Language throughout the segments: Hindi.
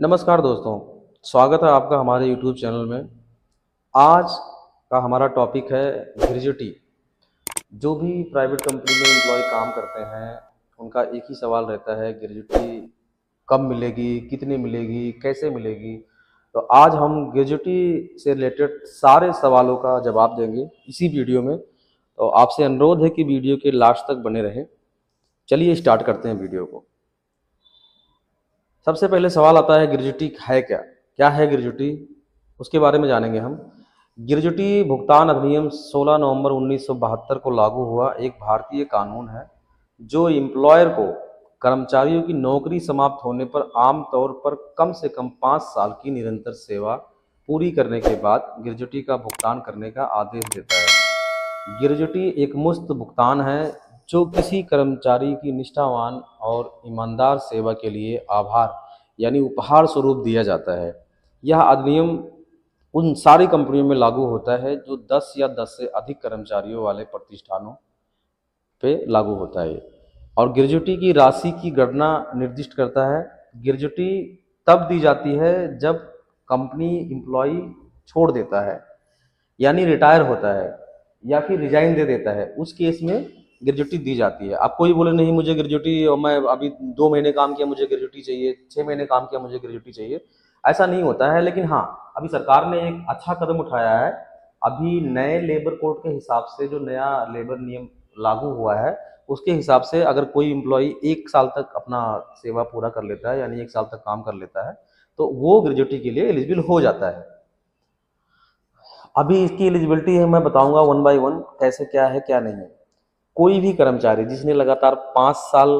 नमस्कार दोस्तों, स्वागत है आपका हमारे YouTube चैनल में। आज का हमारा टॉपिक है ग्रेजुटी। जो भी प्राइवेट कंपनी में एम्प्लॉय काम करते हैं, उनका एक ही सवाल रहता है, ग्रेजुटी कब मिलेगी, कितनी मिलेगी, कैसे मिलेगी। तो आज हम ग्रेजुटी से रिलेटेड सारे सवालों का जवाब देंगे इसी वीडियो में। तो आपसे अनुरोध है कि वीडियो के लास्ट तक बने रहें। चलिए स्टार्ट करते हैं वीडियो को। सबसे पहले सवाल आता है, ग्रेजुटी है क्या? क्या है ग्रेजुटी? उसके बारे में जानेंगे हम। ग्रेजुटी भुगतान अधिनियम 16 नवंबर 1972 को लागू हुआ एक भारतीय कानून है जो एम्प्लॉयर को कर्मचारियों की नौकरी समाप्त होने पर आमतौर पर कम से कम 5 साल की निरंतर सेवा पूरी करने के बाद ग्रेजुटी का भुगतान करने का आदेश देता है। ग्रेजुटी एक मुफ्त भुगतान है जो किसी कर्मचारी की निष्ठावान और ईमानदार सेवा के लिए आभार यानी उपहार स्वरूप दिया जाता है। यह अधिनियम उन सारी कंपनियों में लागू होता है जो 10 या 10 से अधिक कर्मचारियों वाले प्रतिष्ठानों पे लागू होता है। और ग्रेजुटी की राशि की गणना निर्दिष्ट करता है। ग्रेजुटी तब दी जाती है जब कंपनी एम्प्लॉय छोड़ देता है यानी रिटायर होता है या फिर रिजाइन दे देता है, उस केस में ग्रेजुटी दी जाती है। अब कोई बोले नहीं मुझे ग्रेजुटी, और मैं अभी 2 महीने काम किया मुझे ग्रेजुटी चाहिए, 6 महीने काम किया मुझे ग्रेजुटी चाहिए, ऐसा नहीं होता है। लेकिन हाँ, अभी सरकार ने एक अच्छा कदम उठाया है। अभी नए लेबर कोड के हिसाब से जो नया लेबर नियम लागू हुआ है, उसके हिसाब से अगर कोई एम्प्लॉय 1 साल तक अपना सेवा पूरा कर लेता है यानी 1 साल तक काम कर लेता है, तो वो ग्रेजुटी के लिए एलिजिबल हो जाता है। अभी इसकी एलिजिबिलिटी है, मैं बताऊंगा वन बाय वन कैसे क्या है क्या नहीं है। कोई भी कर्मचारी जिसने लगातार 5 साल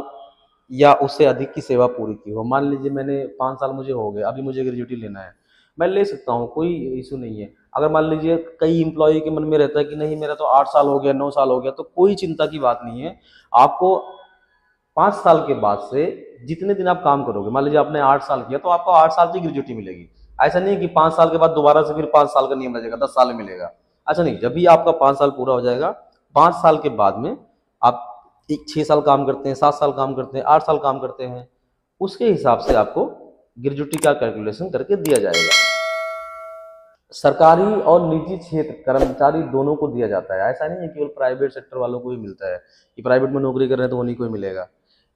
या उससे अधिक की सेवा पूरी की हो, मान लीजिए मैंने 5 साल मुझे हो गए, अभी मुझे ग्रेजुटी लेना है, मैं ले सकता हूँ, कोई इशू नहीं है। अगर मान लीजिए कई एम्प्लॉय के मन में रहता है कि नहीं मेरा तो 8 साल हो गया, 9 साल हो गया, तो कोई चिंता की बात नहीं है। आपको 5 साल के बाद से जितने दिन आप काम करोगे, मान लीजिए आपने 8 साल किया, तो आपको 8 साल की ग्रेजुटी मिलेगी। ऐसा नहीं कि 5 साल के बाद दोबारा से फिर 5 साल का नियम लगेगा, 10 साल में मिलेगा, ऐसा नहीं। जब भी आपका 5 साल पूरा हो जाएगा, 5 साल के बाद में आप 6 साल काम करते हैं, 7 साल काम करते हैं, 8 साल काम करते हैं, उसके हिसाब से आपको ग्रेजुटी का कैलकुलेशन करके दिया जाएगा। सरकारी और निजी क्षेत्र कर्मचारी दोनों को दिया जाता है। ऐसा नहीं है केवल प्राइवेट सेक्टर वालों को ही मिलता है कि प्राइवेट में नौकरी कर रहे हैं तो उन्हीं को ही मिलेगा।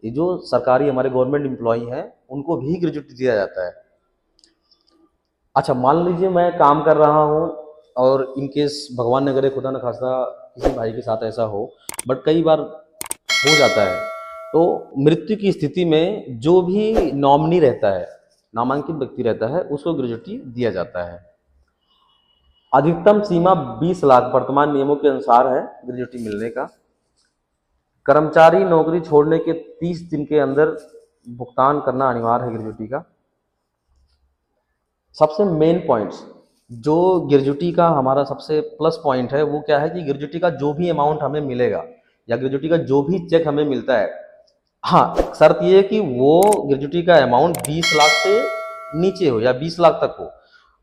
ये जो सरकारी हमारे गवर्नमेंट एम्प्लॉय हैं, उनको भी ग्रेजुटी दिया जाता है। अच्छा, मान लीजिए मैं काम कर रहा हूँ और इनकेस भगवान न करे, खुदा न खास्ता किसी भाई के साथ ऐसा हो, बट कई बार हो जाता है, तो मृत्यु की स्थिति में जो भी नॉमिनी रहता है, नामांकित व्यक्ति रहता है, उसको ग्रेजुटी दिया जाता है। अधिकतम सीमा 20 लाख वर्तमान नियमों के अनुसार है ग्रेजुटी मिलने का। कर्मचारी नौकरी छोड़ने के 30 दिन के अंदर भुगतान करना अनिवार्य है ग्रेजुटी का। सबसे मेन पॉइंट्स जो ग्रेजुटी का हमारा सबसे प्लस पॉइंट है, वो क्या है कि ग्रेजुटी का जो भी अमाउंट हमें मिलेगा या ग्रेजुटी का जो भी चेक हमें मिलता है, हाँ, शर्त ये है कि वो ग्रेजुटी का अमाउंट 20 लाख से नीचे हो या 20 लाख तक हो।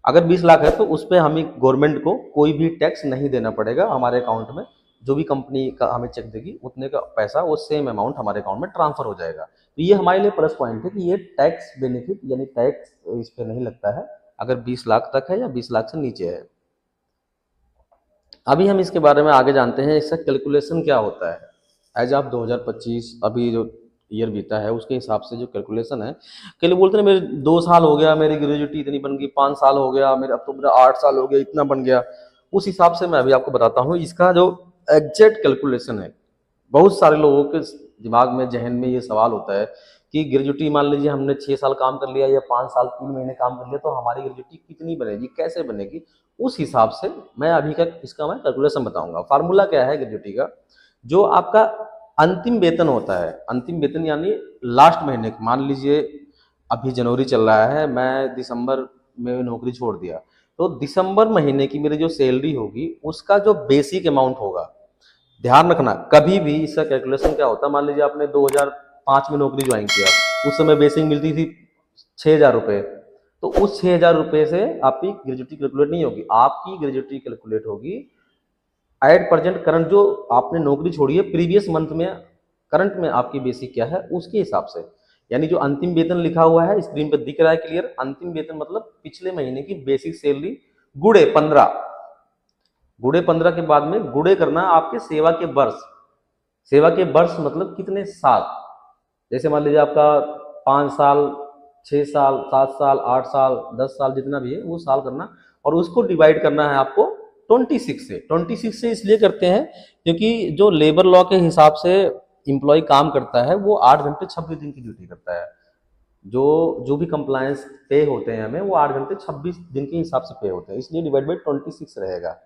अगर 20 लाख है तो उस पर हमें गवर्नमेंट को कोई भी टैक्स नहीं देना पड़ेगा। हमारे अकाउंट में जो भी कंपनी का हमें चेक देगी, उतने का पैसा, वो सेम अमाउंट हमारे अकाउंट में ट्रांसफर हो जाएगा। तो ये हमारे लिए प्लस पॉइंट है कि ये टैक्स बेनिफिट यानी टैक्स इस पर नहीं लगता है अगर 20 लाख तक है या 20 लाख से नीचे है। अभी हम इसके बारे में आगे जानते हैं, इसका कैलकुलेशन क्या होता है। एज ऑफ 2025 अभी जो ईयर बीता है, उसके हिसाब से जो कैलकुलेशन है, कई लोग बोलते हैं मेरे 2 साल हो गया, मेरी ग्रेजुटी इतनी बन गई, 5 साल हो गया मेरा, अब तो मेरा 8 साल हो गया, इतना बन गया। उस हिसाब से मैं अभी आपको बताता हूँ इसका जो एग्जैक्ट कैलकुलेशन है। बहुत सारे लोगों के दिमाग में, जहन में ये सवाल होता है कि ग्रेजुटी, मान लीजिए हमने 6 साल काम कर लिया या 5 साल 3 महीने काम कर लिया, तो हमारी ग्रेजुटी कितनी बनेगी, कैसे बनेगी। उस हिसाब से मैं अभी का इसका मैं कैलकुलेशन बताऊंगा। फार्मूला क्या है ग्रेजुटी का, जो आपका अंतिम वेतन होता है, अंतिम वेतन यानी लास्ट महीने, मान लीजिए अभी जनवरी चल रहा है, मैं दिसंबर में नौकरी छोड़ दिया, तो दिसंबर महीने की मेरी जो सैलरी होगी, उसका जो बेसिक अमाउंट होगा, ध्यान रखना कभी भी इसका कैलकुलेशन क्या होता है। मान लीजिए आपने 2005 में नौकरी ज्वाइन किया, उस समय बेसिक मिलती थी 6,000 रुपये, तो उस 6,000 रुपये से आपकी ग्रेजुटी कैलकुलेट नहीं होगी। आपकी ग्रेजुटी कैलकुलेट होगी एट प्रेजेंट करंट, जो आपने नौकरी छोड़ी है प्रीवियस मंथ में, करंट में आपकी बेसिक क्या है उसके हिसाब से। यानी जो अंतिम वेतन लिखा हुआ है स्क्रीन पर दिख रहा है क्लियर, अंतिम वेतन मतलब पिछले महीने की बेसिक सैलरी गुड़े 15, गुड़े 15 के बाद में गुड़े करना आपके सेवा के वर्ष। सेवा के वर्ष मतलब कितने साल, जैसे मान लीजिए आपका 5 साल, 6 साल, 7 साल, 8 साल, 10 साल, जितना भी है वो साल करना, और उसको डिवाइड करना है आपको 26 से। 26 से इसलिए करते हैं क्योंकि जो लेबर लॉ के हिसाब से एम्प्लॉय काम करता है वो 8 घंटे 26 दिन की ड्यूटी करता है। जो भी कंप्लायंस पे होते हैं हमें वो 8 घंटे 26 दिन के हिसाब से पे होते हैं, इसलिए डिवाइड बाई 26 रहेगा।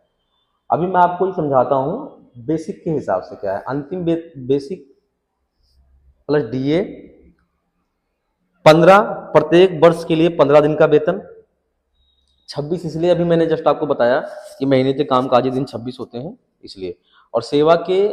अभी मैं आपको ये समझाता हूँ बेसिक के हिसाब से क्या है। अंतिम बेसिक प्लस डीए 15, प्रत्येक वर्ष के लिए 15 दिन का वेतन। 26 इसलिए अभी मैंने जस्ट आपको बताया कि महीने के कामकाजी दिन 26 होते हैं इसलिए। और सेवा के